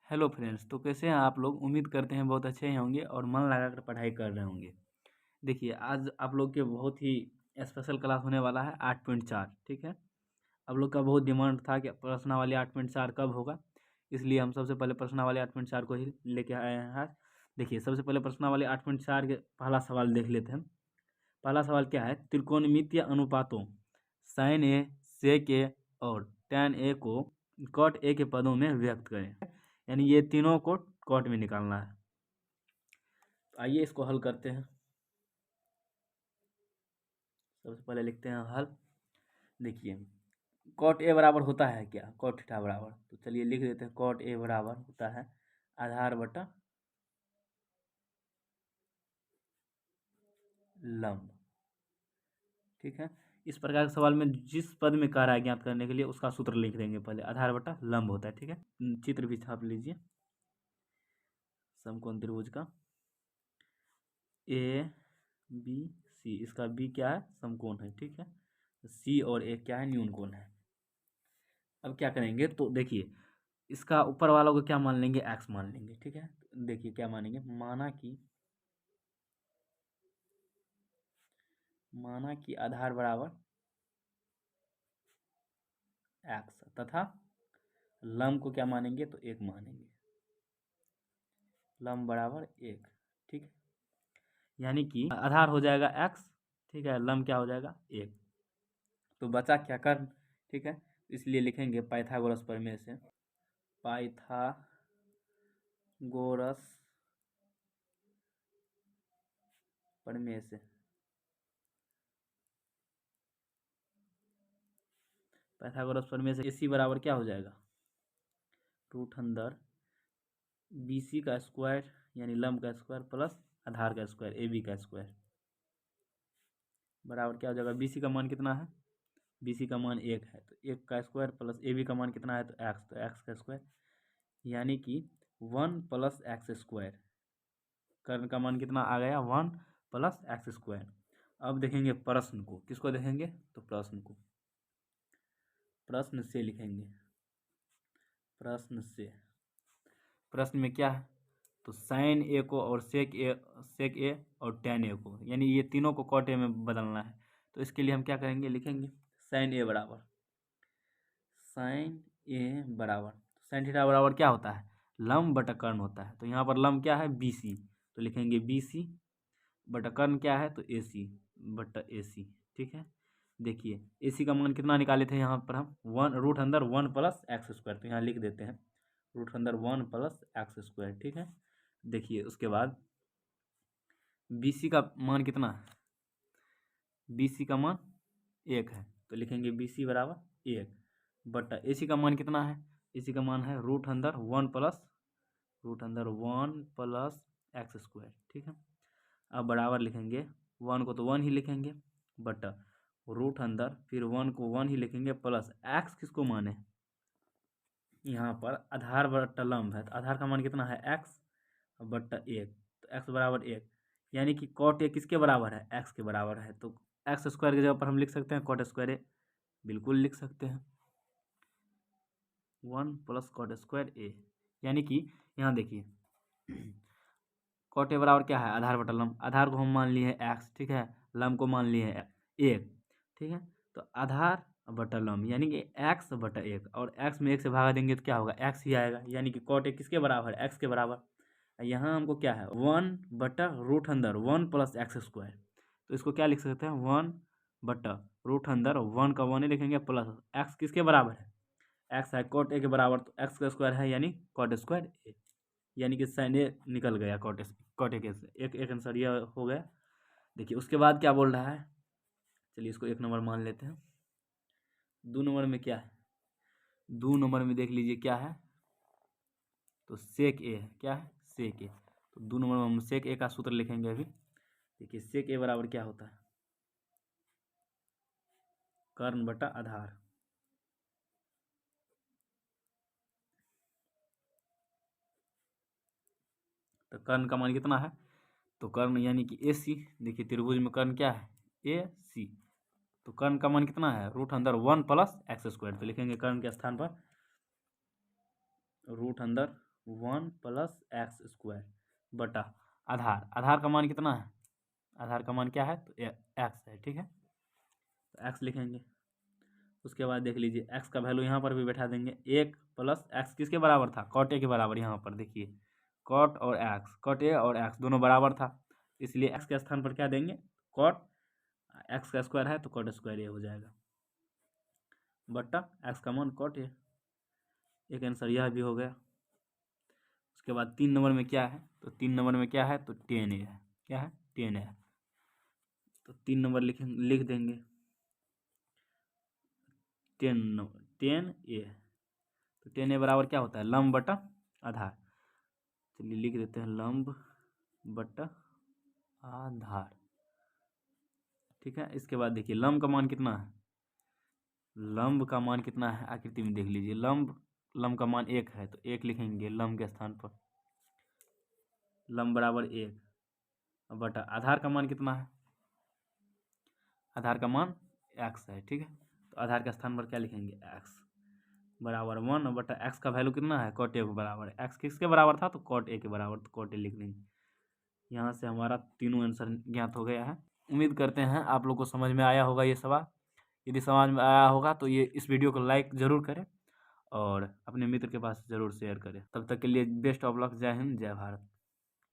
Hello friends, तो कैसे हैं आप लोग। उम्मीद करते हैं बहुत अच्छे ही होंगे और मन लगाकर पढ़ाई कर रहे होंगे। देखिए, आज आप लोग के बहुत ही स्पेशल क्लास होने वाला है 8.4। ठीक है, आप लोग का बहुत डिमांड था कि प्रश्नावली 8.4 कब होगा, इसलिए हम सबसे पहले प्रश्नावली 8.4 को ही लेके आए हैं आज। देखिए, सबसे पहले प्रश्नावली 8.4 के पहला सवाल देख लेते हैं। पहला सवाल क्या है, त्रिकोणमितीय अनुपातों साइन ए, सेक ए और टैन ए को कॉट ए के पदों में व्यक्त करें। यानी ये तीनों को कॉट में निकालना है। आइए इसको हल करते हैं। सबसे पहले लिखते हैं हल। देखिए, कॉट ए बराबर होता है क्या, कॉट थीटा बराबर, तो चलिए लिख देते हैं। कॉट ए बराबर होता है आधार बटा लंब। ठीक है, इस प्रकार के सवाल में जिस पद में कह रहा है ज्ञात करने के लिए उसका सूत्र लिख देंगे। पहले आधार बटा लंब होता है। ठीक है, चित्र भी छाप लीजिए समकोण त्रिभुज का। ए बी सी, इसका बी क्या है, समकोण है। ठीक है, सी और ए क्या है, न्यून कोण है। अब क्या करेंगे, तो देखिए इसका ऊपर वालों को क्या मान लेंगे, एक्स मान लेंगे। ठीक है, देखिए क्या मानेंगे, माना कि आधार बराबर एक्स तथा लंब को क्या मानेंगे, तो एक मानेंगे। लंब बराबर एक। ठीक है, यानी कि आधार हो जाएगा एक्स। ठीक है, लंब क्या हो जाएगा, एक। तो बचा क्या, कर्ण। ठीक है, इसलिए लिखेंगे पाइथागोरस प्रमेय से। पाइथागोरस प्रमेय से पाइथागोरस प्रमेय से AC बराबर क्या हो जाएगा, रूट अंदर BC का स्क्वायर यानी लंब का स्क्वायर प्लस आधार का स्क्वायर AB का स्क्वायर बराबर क्या हो जाएगा। BC का मान कितना है, BC का मान एक है, तो एक का स्क्वायर प्लस AB का मान कितना है, तो एक्स का स्क्वायर, यानी कि 1 प्लस एक्स स्क्वायर। कर्ण का मान कितना आ गया, 1 प्लस एक्स स्क्वायर। अब देखेंगे प्रश्न को, किसको देखेंगे, तो प्रश्न को। प्रश्न से लिखेंगे, प्रश्न में क्या है, तो साइन ए को और सेक ए और टैन ए को, यानी ये तीनों को कॉट ए में बदलना है। तो इसके लिए हम क्या करेंगे, लिखेंगे साइन ए बराबर साइन थीटा बराबर क्या होता है, लंब बटा कर्ण होता है। तो यहाँ पर लंब क्या है, BC, तो लिखेंगे BC बटा कर्ण क्या है, तो AC बटा AC। ठीक है, देखिए AC का मान कितना निकाले थे यहाँ पर हम, 1 रूट अंदर 1 प्लस एक्स स्क्वायर, तो यहाँ लिख देते हैं रूट अंदर 1 प्लस एक्स स्क्वायर। ठीक है, देखिए उसके बाद BC का मान कितना है, BC का मान एक है, तो लिखेंगे BC बराबर एक बटा AC का मान कितना है, AC का मान है रूट अंदर 1 प्लस एक्स स्क्वायर। ठीक है, अब बराबर लिखेंगे 1 को तो 1 ही लिखेंगे बटा रूट अंदर फिर 1 को 1 ही लिखेंगे प्लस एक्स किसको माने, यहाँ पर आधार बटा लंब है, तो आधार का मान कितना है, एक्स बट्टा एक, तो एक्स बराबर एक, यानी कि कॉट ए किसके बराबर है, एक्स के बराबर है। तो एक्स स्क्वायर की जगह पर हम लिख सकते हैं कॉट स्क्वायर ए, बिल्कुल लिख सकते हैं 1 प्लस कॉट स्क्वायर ए, यानी कि यहाँ देखिए कॉट ए बराबर क्या है, आधार बटा लंब। आधार को हम मान लिए हैं एक्स, ठीक है, लंब को मान लिए हैं एक। ठीक है, तो आधार बटा लंब यानी कि एक्स बटा एक, और एक्स में एक से भागा देंगे तो क्या होगा, एक्स ही आएगा, यानी कि कॉट ए किसके बराबर है, एक्स के बराबर। यहाँ हमको क्या है, 1 बटा रूट अंदर 1 प्लस एक्स स्क्वायर, तो इसको क्या लिख सकते हैं, 1 बटा रूट अंदर 1 का 1 ही लिखेंगे प्लस एक्स किसके बराबर है, एक्स है कॉट ए के बराबर, तो एक्स का स्क्वायर है यानी कॉट स्क्वायर ए, यानी कि साइन ए निकल गया कॉट ए के से, एक आंसर यह हो गया। देखिए उसके बाद क्या बोल रहा है, चलिए इसको 1 नंबर मान लेते हैं। 2 नंबर में क्या है, 2 नंबर में देख लीजिए क्या है, तो सेक ए है, क्या है, सेक ए। तो 2 नंबर में हम सेक ए का सूत्र लिखेंगे अभी। देखिए सेक ए बराबर क्या होता है, कर्ण बटा आधार। तो कर्ण का मान कितना है, तो कर्ण यानी कि AC, देखिए त्रिभुज में कर्ण क्या है, AC, तो कर्ण का मान कितना है, रूट अंदर 1 प्लस एक्स स्क्वायर, तो लिखेंगे कर्ण के स्थान पर रूट अंदर 1 प्लस एक्स स्क्वायर बटा आधार। आधार का मान कितना है? आधार का मान क्या है? तो एक्स है, ठीक है, तो एक्स लिखेंगे। उसके बाद देख लीजिए एक्स का वैल्यू यहाँ पर भी बैठा देंगे। 1 प्लस एक्स किसके बराबर था? कॉट ए के बराबर। यहाँ पर देखिए कॉट और एक्स, कॉट ए और एक्स दोनों बराबर था, इसलिए एक्स के स्थान पर क्या देंगे? कॉट। एक्स का स्क्वायर है तो कॉट स्क्वायर ए हो जाएगा बटा एक्स का मान कॉट ए। एक आंसर यह भी हो गया। उसके बाद 3 नंबर में क्या है? तो 3 नंबर में क्या है? तो 10 ए है। क्या है? 10 है। तो 3 नंबर लिख देंगे 10 ए। तो 10 ए बराबर क्या होता है? लंब बटा आधार। चलिए लिख देते हैं लंब बटा आधार, ठीक है। इसके बाद देखिए लंब का मान कितना है? लंब का मान कितना है? आकृति में देख लीजिए लंब का मान 1 है, तो 1 लिखेंगे लंब के स्थान पर। लंब बराबर 1 बटा आधार का मान कितना है? आधार का मान एक्स है, ठीक है, तो आधार के स्थान पर क्या लिखेंगे? एक्स बराबर 1 बटा एक्स का वैल्यू कितना है? कॉट ए के बराबर। एक्स किसके बराबर था? तो कॉट ए के बराबर, तो कॉट ए लिख देंगे। यहाँ से हमारा तीनों आंसर ज्ञात हो गया है। उम्मीद करते हैं आप लोग को समझ में आया होगा ये सवाल। यदि समझ में आया होगा तो ये इस वीडियो को लाइक ज़रूर करें और अपने मित्र के पास ज़रूर शेयर करें। तब तक के लिए बेस्ट ऑफ लक। जय हिंद, जय भारत।